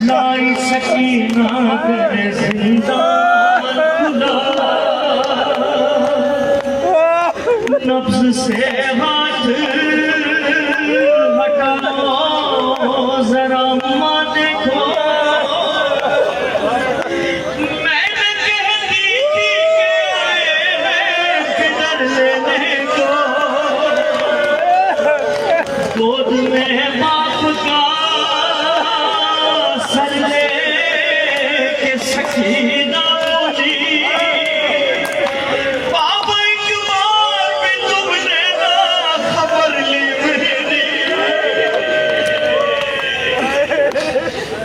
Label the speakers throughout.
Speaker 1: लाई सकीना करे जिंदा नब्ज से हाथ हटाओ जरा माँ देखो मैंने कहती थी कि आए हैं किधर लेने को गोद में बाप का सर ले के सकीना बोली बाबा एक बार भी तुमने ना खबर ली मेरी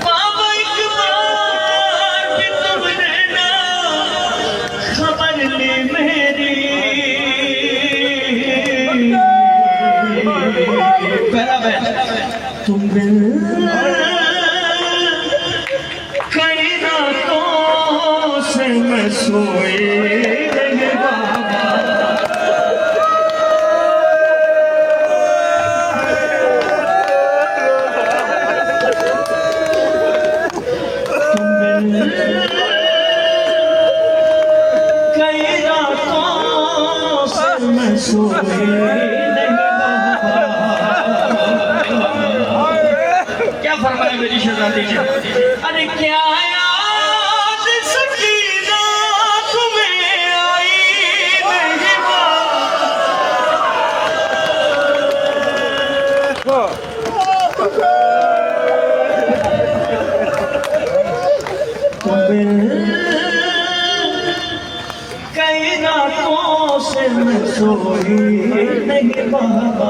Speaker 1: बाबा एक बार भी तुमने ना खबर ली मेरी पहला तुम बिन कई रातों से मैं सोए नहीं बाबा तुम बिन कई रातों से मैं सोए फरमाया मेरी शहजादी जी अरे क्या याद सकीना तुम्हें आई नहीं कई रातों से मैं सोई नहीं बाबा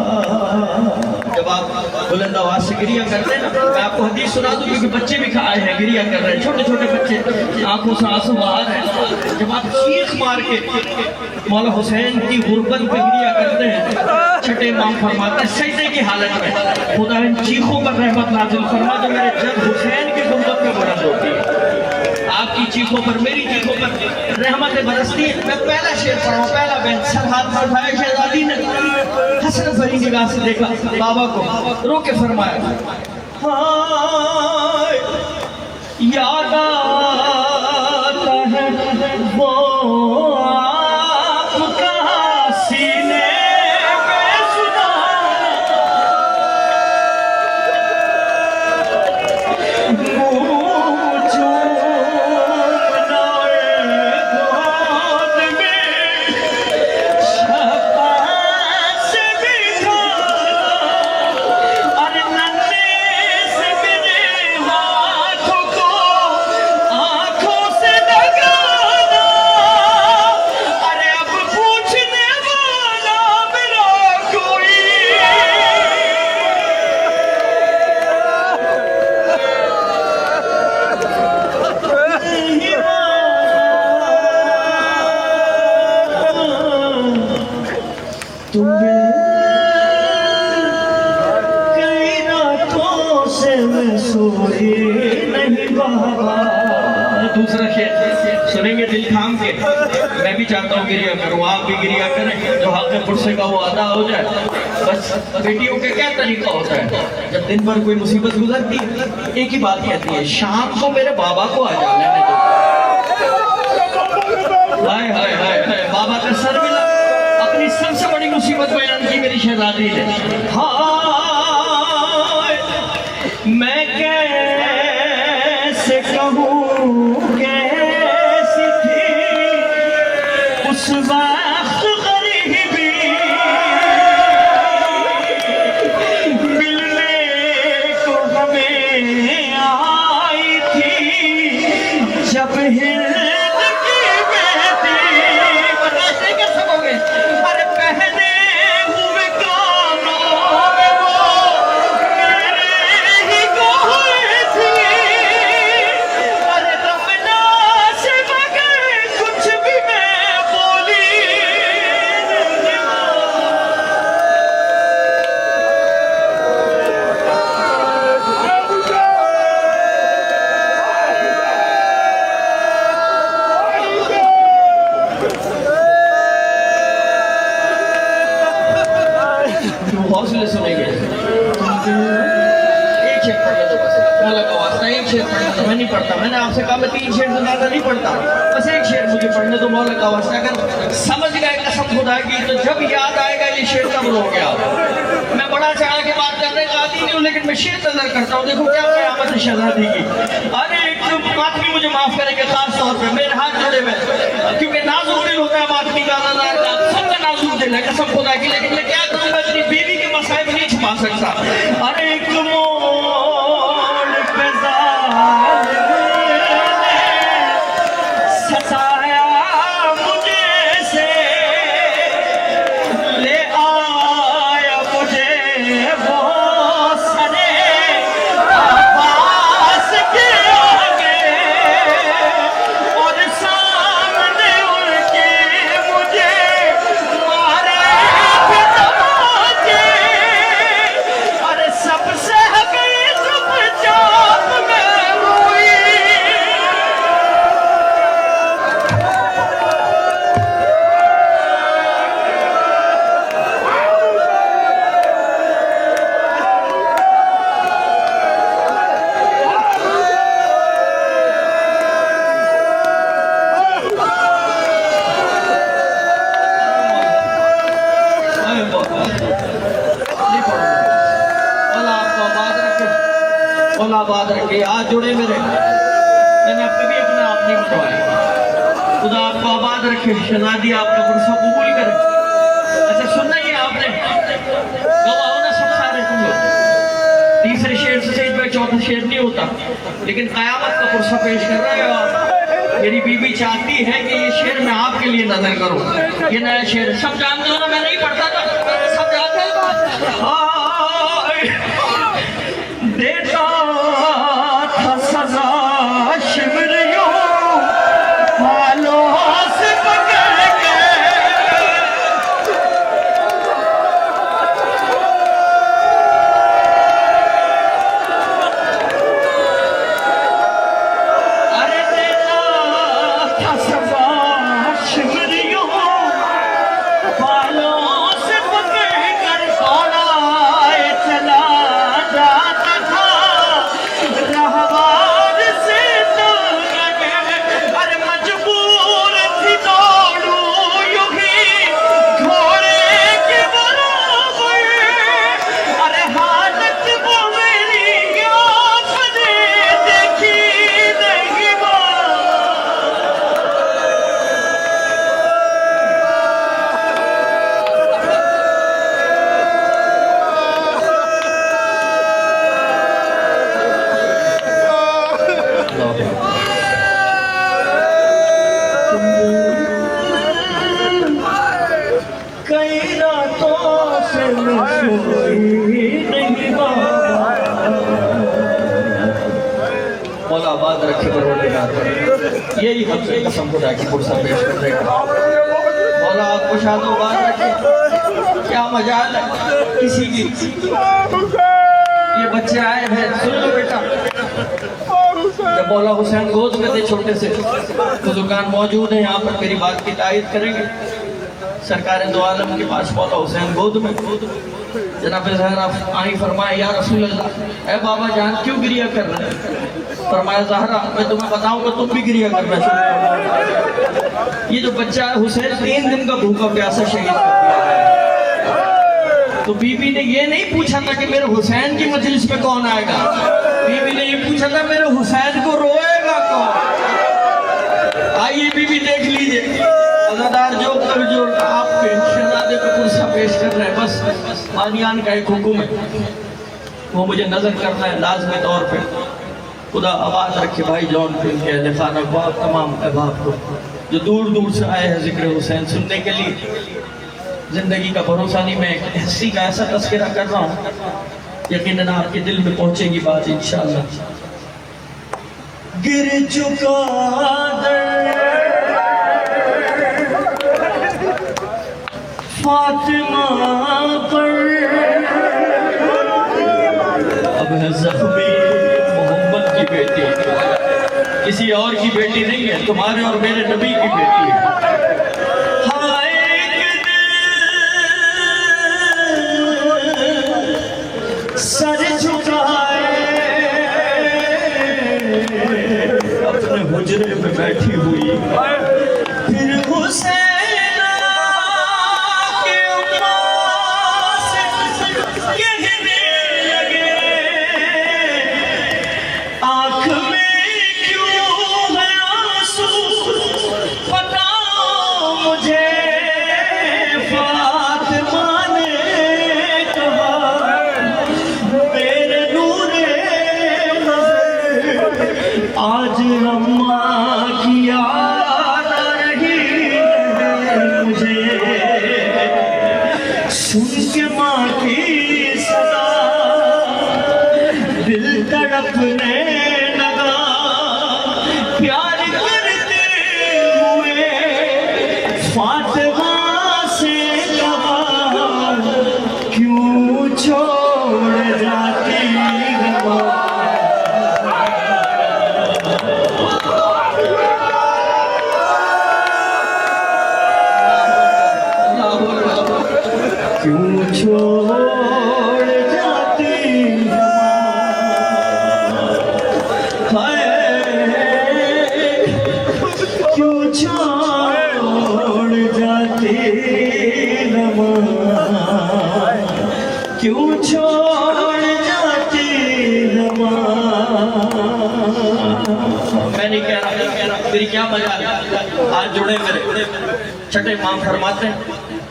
Speaker 1: जब आप बुलंद आवाज से गिरिया करते हैं ना मैं आपको हदीस सुना दूं क्योंकि बच्चे भी खाए हैं गिरिया कर रहे हैं छोटे छोटे बच्चे आंखों से आंसू बाहर हैं जब आप चीख मार के मौला हुसैन की गुर्बत पे गिरिया करते हैं छठे इमाम फरमाते हैं सजदे की हालत में खुदा इन चीखों पर रहमत नाजिल फरमा जो मेरे जब हुसैन की गुर्बत में बुलंद होती है आपकी चीखों पर मेरी चीखों पर रहमत बरसती है मैं पहला शेर पढ़ा पहला बैन सर हाथ में उठाया शहजादी ने हसन भरी निगाह से देखा बाबा को रो के फरमाया हाय याद आता है वो आपका सीने में सुना दूसरा शेर सुनेंगे दिल थाम के मैं भी चाहता हूँ गिरिया करूँ आप भी गिरिया करें जो हक में पुरसे का वो अदा हो जाए बस बेटियों का क्या तरीका होता है जब दिन भर कोई मुसीबत गुजरती एक ही बात कहती है शाम को मेरे बाबा को आ जाने दो हाय हाय हाय बाबा का सर मिला अपनी सबसे बड़ी मुसीबत बयान की मेरी शहजादी ने हाय मैं कैसे कहूँ कैसी थी उस वक्त गरीबी मिलने को हमें आई थी जब हिंद की बेटी बताते क्या सकोगे अरे पहले हुए कानों में वो मेरे ही को पढ़ना था, मैं नहीं पढ़ता। मैंने आपसे कहा मैं 3 शेर से ज्यादा नहीं पढ़ता, बस 1 शेर मुझे पढ़ने तो मौला का वास्ता। अगर समझ गए कसम खुदा की तो जब याद आएगा ये शेर तब रो गया। मैं बड़ा चढ़ा के बात करने का आदि नहीं हूँ, लेकिन मैं शेर नजर करता हूँ। देखो क्या क़यामत शहजादी की। अरे एक बात भी मुझे माफ करेंगे, खास तौर पर मेरे हाथ जोड़े में, क्योंकि नाजुक दिल होता है आदमी का, सबका नाजुक दिल है कसम खुदा की। लेकिन मैं क्या करूँ, मैं अपनी बीवी के मसाइब नहीं छुपा सकता। अरे एक मोड़ पे सताया मुझे से ले आया मुझे वो सने आवाज के आगे और सामने उनके मुझे मारे तमाचे। अरे सबसे गई चुपचाप में हुई। आबाद रखे, आज जुड़े मेरे, मैंने कभी अपने आप नहीं मिटवाया। खुदा आपको आबाद रखे, शहजादी आपका पुरसा कबूल करे। अच्छा सुनना ही है आपने, गवाह ना सब सारे तुम लोग। तीसरे शेर से सही में चौथा शेर नहीं होता, लेकिन कयामत का पुरसा पेश कर रहे हो आप। मेरी बीवी चाहती है कि ये शेर मैं आपके लिए नजर करूं। ये नया शेर सब जानते हो ना, मैं नहीं पढ़ता था, सब जानते हो। देता था सजा शिवरियों बालों से पकड़ के। अरे देता था सजा शिवरियों बालों से पकड़ कर दौड़ाए चला जाता था रहवार से तो अरे मजबूर थी दौड़ू यूं ही घोड़े के बराबर। अरे हालत वो मेरी आपने देखी नहीं वो। कई रातों से मैं सोई नहीं बाबा। मौला आबाद रखे परवरदिगार, यही हमसे कसम खुदा की पुरसा पेश कर देगा। मौला आपको शादोबाद रखे। क्या मजाल है किसी की, ये बच्चे आए हैं, सुन लो बेटा। जब मौला हुसैन गोद में थे छोटे से, तो दुकान मौजूद है यहाँ पर, मेरी बात की तायद करेंगे। सरकार दो आलम के पास मौला हुसैन गोद में, जनाब ज़हरा आई फरमाया या रसूल अल्लाह, ए बाबा जान क्यों गिरिया कर रहे हैं? फरमाया ज़हरा मैं तुम्हें बताऊंगा तुम भी गिरिया करना शुरू कर। ये जो बच्चा है हुसैन 3 दिन का भूखा प्यासा शहीद कर दिया है। तो बीबी ने ये नहीं पूछा था कि मेरे हुसैन की मजलिस में कौन आएगा, बीबी ने ये पूछा था मेरे हुसैन को रोएगा कौन। आइए बीबी देख लीजिए, अज़ादार जो कर जो आपके शहजादे को पुरसा पेश कर रहे हैं। बस मानियान का एक हुक्म है, वो मुझे नजर करना है लाजमी तौर पे। खुदा आवाज रखे भाई जौन फिर के अहले खाना को, तमाम अहबाब को जो दूर दूर से आए हैं जिक्र हुसैन सुनने के लिए। जिंदगी का भरोसा नहीं, मैं हस्ती का ऐसा तस्करा कर रहा हूँ, यकीनन आपके दिल में पहुंचेगी बात इंशाअल्लाह। गिर चुका फातिमा पर, अब है जख्मी मोहम्मद की बेटी, किसी और की बेटी नहीं है, तुम्हारे और मेरे नबी की बेटी है। सर झुकाए बैठी हुई, फिर हुसैन के पास कहने लगे, आँख में क्यों है आंसू बताओ मुझे। फातिमा ने कहा, मेरे नूरे नज़र आज अम्मा की याद आ रही है मुझे। सुन के माँ की सदा दिल तड़पने लगा, प्यार करते हुए फातिमा से कहा, क्यों छोड़ जाती है माँ। क्यों छोड़ जाती है माँ, क्यों छोड़ जाती है माँ, क्यों छोड़ जाती है माँ। मैं नहीं कह रहा, तेरी क्या मजा, आज जुड़े मेरे छठे इमाम फरमाते हैं,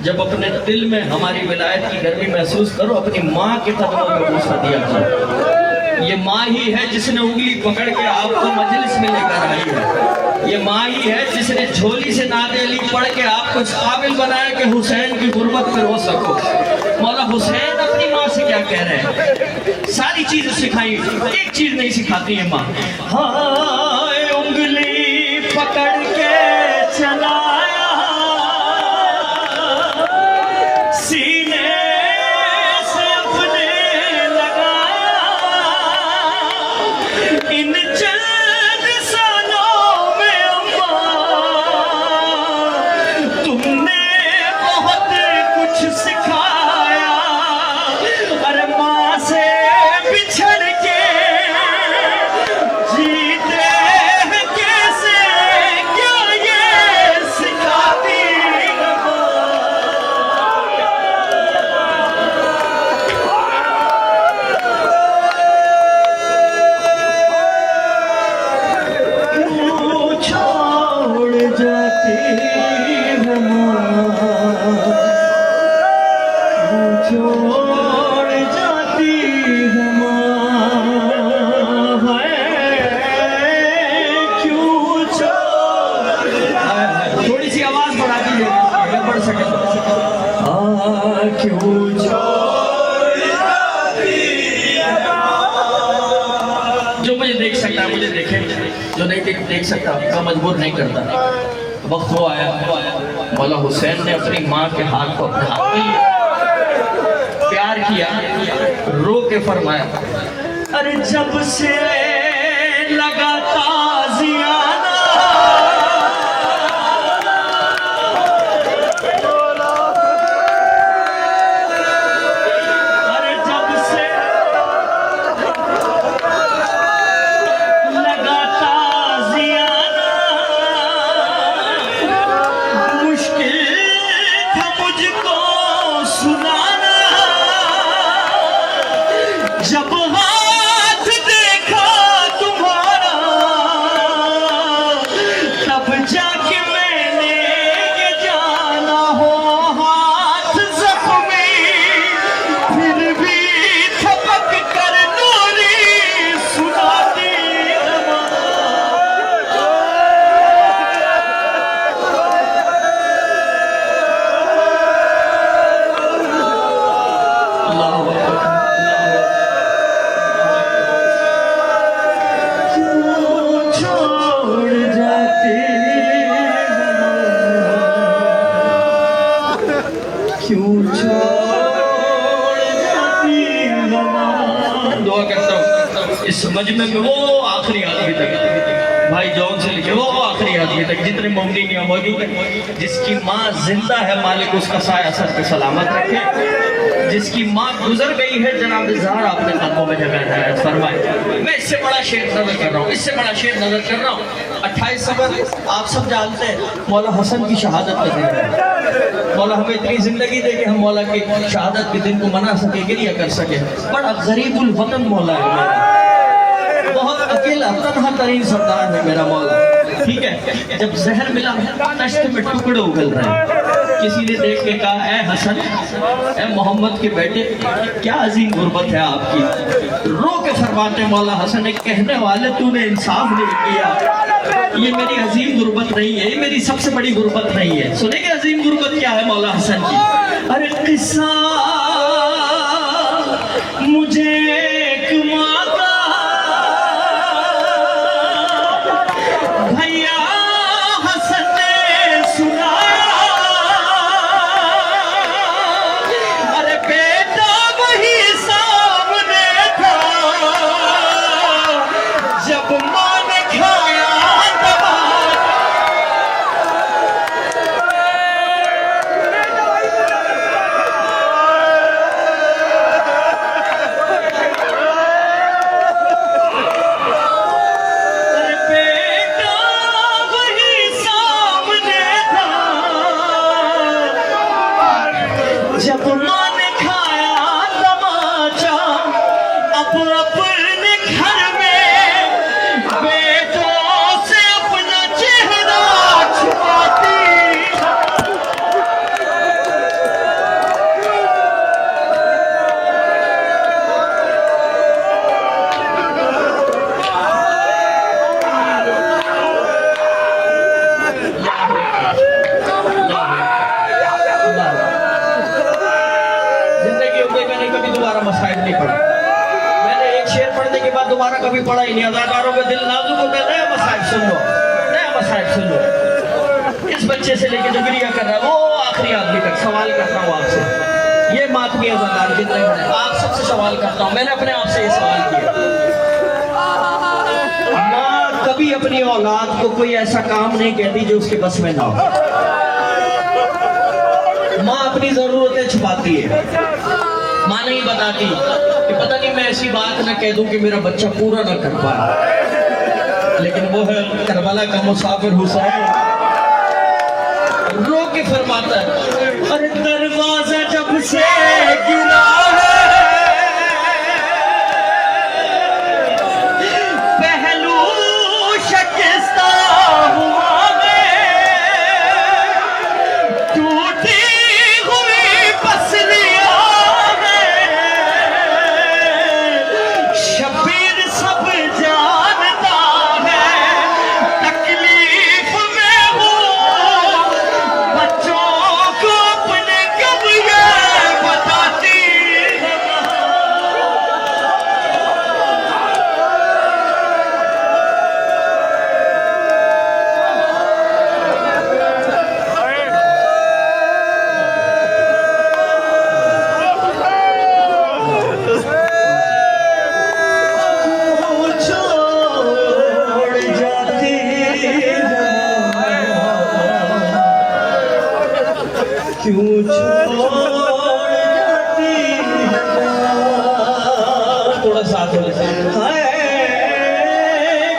Speaker 1: जब अपने दिल में हमारी विलायत की गर्मी महसूस करो, अपनी माँ के कदमों में बूसा दिया करो। ये माँ ही है जिसने उंगली पकड़ के आपको मजलिस में लेकर आई है। ये माँ ही है जिसने झोली से नाते अली पढ़ के आपको इस काबिल बनाया कि हुसैन की गुर्बत पे रो सको। मौला हुसैन अपनी माँ से क्या कह रहे हैं, सारी चीजें सिखाई, एक चीज नहीं सिखाती है माँ। हाँ, उंगली पकड़ के चलाया, सीने से अपने लगाया, इन चंद सालों में अम्मा तुमने बहुत कुछ सिखाया। अरे माँ से बिछड़ के जीते हैं कैसे, क्या ये सिखाती है माँ। छोड़ जाती है माँ, छोड़ जाती है माँ, क्यों थोड़ी सी आवाज बढ़ा दीजिए, बढ़ सके क्यों छोड़ जाती है माँ। जो मुझे देख सकता है मुझे देखे, जो नहीं देख सकता मैं मजबूर नहीं करता। वक्त वो आया, मौला हुसैन ने अपनी माँ के हाथ को अपने हाथ में लिया, प्यार किया, रो के फरमाया, अरे जब से लगा ताज़ियाना, अरे जब से लगा ताज़ियाना, मुश्किल था मुझको सुनाना, जब हाथ देखा तुम्हारा तब जाके मैंने ये जाना, हो हाथ जख्मी फिर भी थपक कर नूरी सुनाती है माँ। अल्लाह हू अकबर। छोड़ जाती क्यों छोड़ जाती दुआ करता हूँ इस मजमे में वो आखिरी आदमी तक भाई जॉन से लेके वो आखिरी आदमी तक जितने मोमिनीन यहाँ मौजूद हैं, जिसकी माँ जिंदा है मालिक उसका साया सर पे सलामत रखे, जिसकी माँ गुजर गई है जनाब ज़हरा अपने कदमों में जगह है फरमाए। मैं इससे बड़ा शेर नजर कर रहा हूँ, इससे बड़ा शेर नजर कर रहा हूँ। 28 सफर आप सब जानते हैं मौला हसन की शहादत का दिन है। मौला हमें इतनी जिंदगी दे कि हम मौला की शहादत के दिन को मना सके, गिरिया कर सके। बड़ा गरीबुल वतन मौला है मेरा, बहुत अकेला तन्हा तरीन सरदार है मेरा मौला। ठीक है, जब जहर मिला तश्त में टुकड़े उगल रहे हैं, किसी ने देख के कहा ए हसन, ए मोहम्मद के बेटे, क्या अजीम गुर्बत है आपकी। रो के फरमाते मौला हसन, एक कहने वाले तूने इंसाफ नहीं किया, ये मेरी अजीम गुर्बत नहीं है, ये मेरी सबसे बड़ी गुर्बत नहीं है। सुनेंगे अजीम गुर्बत क्या है मौला हसन की। अरे किस्सा मुझे एक माँ का भैया हसन ने सुनाया, अरे बेटा वही सामने था जब माँ ने खाया दबा। जब माँ ने खाया तमाचा, अपने घर में बेटों से अपना चेहरा छुपाती। मैंने कभी दोबारा मसाइल नहीं पढ़ा, मैंने एक शेर पढ़ने के बाद दोबारा कभी पढ़ा ही नहीं। अदाकारों का दिल नाजुक होता है, नया मसाइल सुन लो, नया मसाइल सुन लो। इस बच्चे से लेके जो गिरिया कर रहा है वो आखिरी आदमी तक सवाल करता हूँ आपसे, ये मातमी अदाकार जितने बड़े आप सबसे सवाल करता हूँ। मैंने अपने आप से ये सवाल किया, माँ कभी अपनी औलाद को कोई ऐसा काम नहीं कहती जो उसके बस में ना हो। माँ अपनी जरूरतें छुपाती है, माँ नहीं बताती कि पता नहीं मैं ऐसी बात ना कह दूं कि मेरा बच्चा पूरा ना कर पाए। लेकिन वो है करबला का मुसाफिर हुसैन, रो के फरमाता है, अरे दरवाजा जब से गिरा है पहलू शिकस्ता हुआ है, टूटी हुई पसलियां शबीर सब जानता है, तकलीफ में हूँ बच्चों को अपने कब ये बताती। क्यों छोड़ जाती है, थोड़ा साथ हो जाए,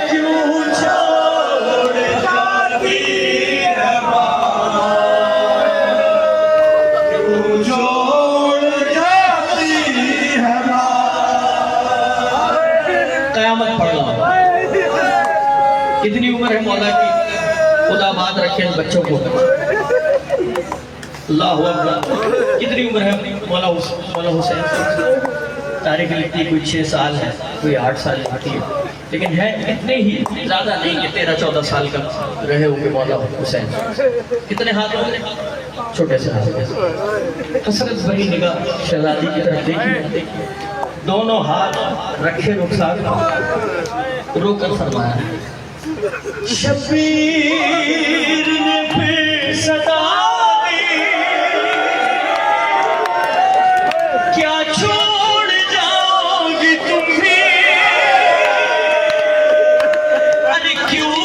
Speaker 1: क्यों छोड़ जाती है, क्यों छोड़ जाती है। कयामत पड़ रहा, कितनी उम्र है मौला की, खुदा बात रखे इन बच्चों को। अल्लाह अकबर, कितनी उम्र है मौला हुसैन? तारीख लिखती कोई 6 साल है, कोई 8 साल लिखती है, लेकिन है इतने ही, ज्यादा नहीं कि 13-14 साल का रहे होंगे मौला हुसैन। कितने हाथ होंगे? छोटे से हाथ, कसरत भरी निगाह शहजादी की तरफ देखी, दोनों हाथ रखे रुखसार, रोकर फरमाया, शबीर ने फिर सदा क्या छोड़ जाओगी तुम भी, अरे क्यों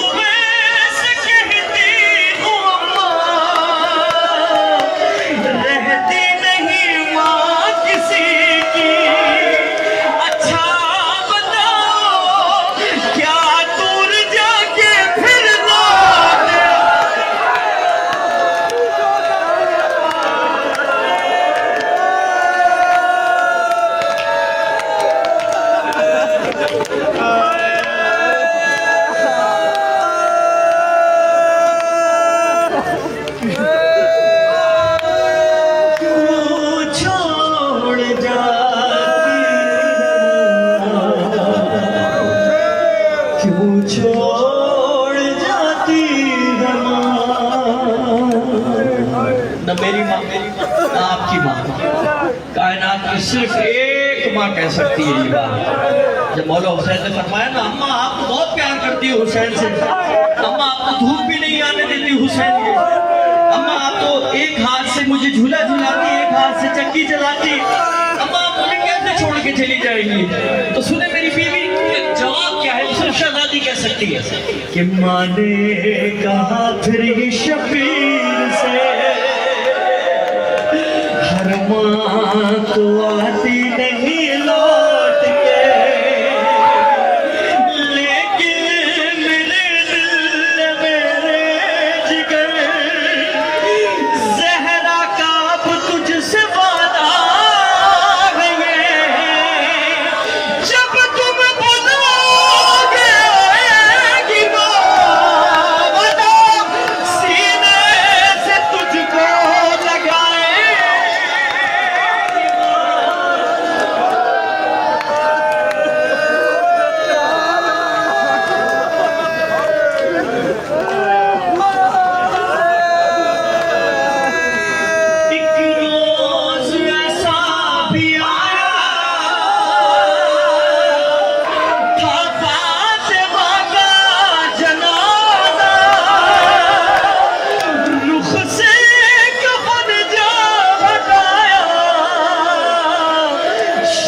Speaker 1: छोड़ जाती है न मेरी माँ न आपकी माँ, कायनात की सिर्फ एक माँ कह सकती है ये बात। जब मौला हुसैन ने फरमाया ना, अम्मा आप बहुत प्यार करती हो हुसैन से, अम्मा आपको धूप भी नहीं आने देती हुसैन के, अम्मा आप तो एक हाथ से मुझे झूला झुलाती, एक हाथ से चक्की चलाती, अम्मा आप मुझे कैसे छोड़ के चली जाएंगी? तो सुने मेरी बीवी, जवाब क्या है? सिर्फ शहजादी कह सकती है कि माँ ने कहा फिर ये शबीर से, हर माँ तो आती नहीं लौट के, लेकिन मेरे दिल मेरे जिगर ज़हरा का अब तुझसे वादा है ये, जब तुम बुलाओगे आएगी माँ, वरना सीने से तुझको लगाए।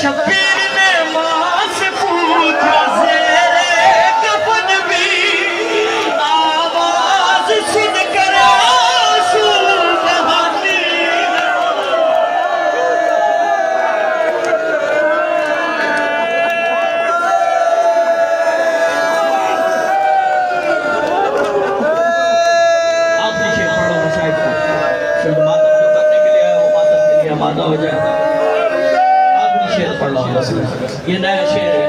Speaker 1: शबीर ने माँ से पूछा, ज़ेरे कफन भी आवाज़ सुनकर आंसू बहाती। आप नीचे पढ़ो मसाइब को, फिर मातम जो करने के लिए आया वो मातम के लिए आमादा हो जाए। शेर पढ़ लो, ये नया शेर है।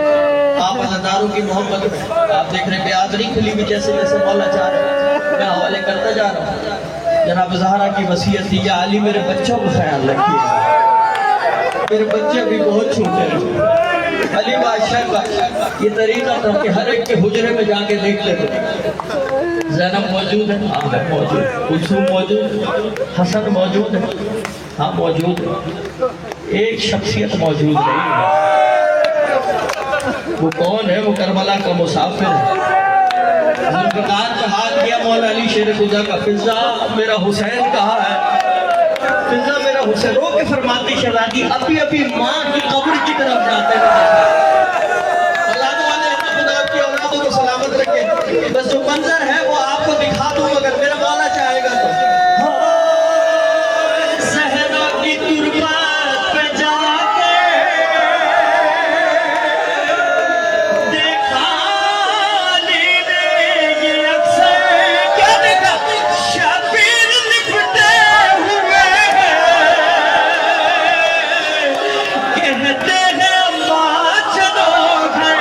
Speaker 1: आप अज़ादारों की मोहब्बत में आप देख रहे हैं बेआदरी खुली भी जैसे जैसे मौला चाह रहे हैं, मैं हवाले करता जा रहा हूँ। जनाब ज़हरा की वसीयत थी, या अली मेरे बच्चों को ख्याल रखिए, मेरे बच्चे भी बहुत छोटे हैं। अली बादशाह का ये तरीका था कि हर एक के हुजरे में जाके देख लेते, ज़ैनब मौजूद है, हाँ है मौजूद, कुलसूम मौजूद, हसन मौजूद है, हाँ मौजूद है, एक शख्सियत मौजूद नहीं है। वो कौन है? वो करबला का मुसाफिर है। जुल्फ़िकार का हाल किया मौला अली शेर खुदा का, फिजा मेरा हुसैन कहा है, फिजा मेरा हुसैन। रो के फरमाती शहजादी, अभी अभी माँ की कब्र की तरफ जाते हैं। औलादों वाले खुदा आपकी औलादों को सलामत रखे। बस जो मंजर है वो आपको दिखा दूँ अगर मेरा मौला चाहेगा तो। ज़हरा की तुरबत पे जाके देखा अली ने ये अक्सर, क्या देखा? शबीर लिपटे हुए कहते हैं अम्मा चलो घर,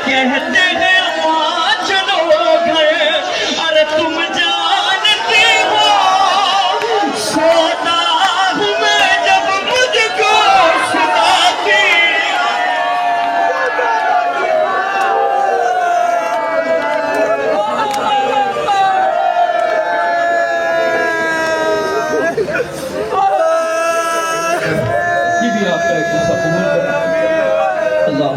Speaker 1: कहते हैं अम्मा चलो घर। अरे तुम जानती हो सोता हूँ मैं जब मुझको सुनाती। ये भी आपका एक हिस्सा कबूल करें। अल्लाह